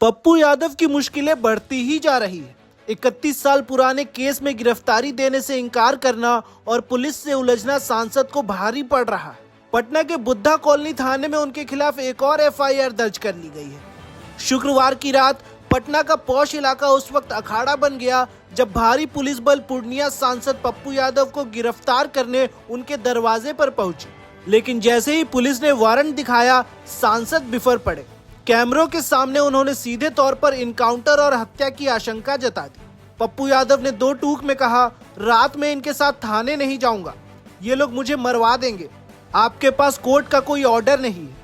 पप्पू यादव की मुश्किलें बढ़ती ही जा रही है। 31 साल पुराने केस में गिरफ्तारी देने से इनकार करना और पुलिस से उलझना सांसद को भारी पड़ रहा है। पटना के बुद्धा कॉलोनी थाने में उनके खिलाफ एक और एफआईआर दर्ज कर ली गई है। शुक्रवार की रात पटना का पॉश इलाका उस वक्त अखाड़ा बन गया जब भारी पुलिस बल पूर्णिया सांसद पप्पू यादव को गिरफ्तार करने उनके दरवाजे पर पहुंची। लेकिन जैसे ही पुलिस ने वारंट दिखाया, सांसद बिफर पड़े। कैमरों के सामने उन्होंने सीधे तौर पर इनकाउंटर और हत्या की आशंका जता दी। पप्पू यादव ने दो टूक में कहा, रात में इनके साथ थाने नहीं जाऊंगा, ये लोग मुझे मरवा देंगे। आपके पास कोर्ट का कोई ऑर्डर नहीं है।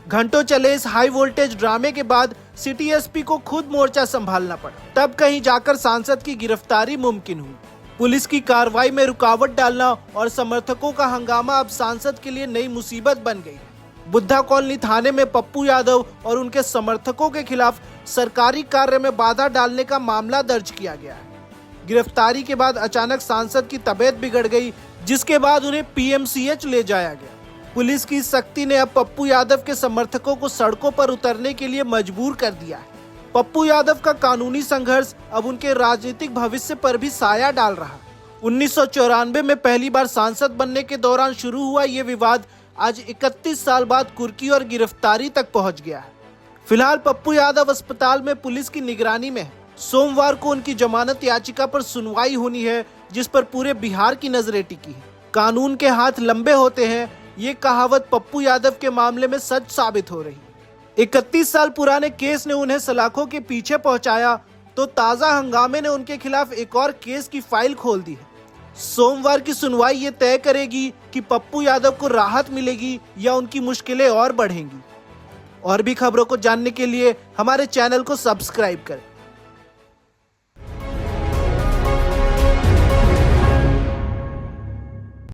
घंटों चले इस हाई वोल्टेज ड्रामे के बाद सिटी एसपी को खुद मोर्चा संभालना पड़ा। तब कहीं जाकर सांसद की गिरफ्तारी मुमकिन हुई। पुलिस की कार्रवाई में रुकावट डालना और समर्थकों का हंगामा अब सांसद के लिए नई मुसीबत बन गई। बुद्धा कॉलोनी थाने में पप्पू यादव और उनके समर्थकों के खिलाफ सरकारी कार्य में बाधा डालने का मामला दर्ज किया गया है। गिरफ्तारी के बाद अचानक सांसद की तबीयत बिगड़ गई, जिसके बाद उन्हें पीएमसीएच ले जाया गया। पुलिस की सख्ती ने अब पप्पू यादव के समर्थकों को सड़कों पर उतरने के लिए मजबूर कर दिया है। पप्पू यादव का कानूनी संघर्ष अब उनके राजनीतिक भविष्य पर भी साया डाल रहा है। 1994 में पहली बार सांसद बनने के दौरान शुरू हुआ ये विवाद आज 31 साल बाद कुर्की और गिरफ्तारी तक पहुंच गया है। फिलहाल पप्पू यादव अस्पताल में पुलिस की निगरानी में है। सोमवार को उनकी जमानत याचिका पर सुनवाई होनी है, जिस पर पूरे बिहार की नजरें टिकी है। कानून के हाथ लंबे होते हैं, ये कहावत पप्पू यादव के मामले में सच साबित हो रही है। 31 साल पुराने केस ने उन्हें सलाखों के पीछे पहुंचाया तो ताजा हंगामे ने उनके खिलाफ एक और केस की फाइल खोल दी है। सोमवार की सुनवाई ये तय करेगी कि पप्पू यादव को राहत मिलेगी या उनकी मुश्किलें और बढ़ेंगी। और भी खबरों को जानने के लिए हमारे चैनल को सब्सक्राइब करें।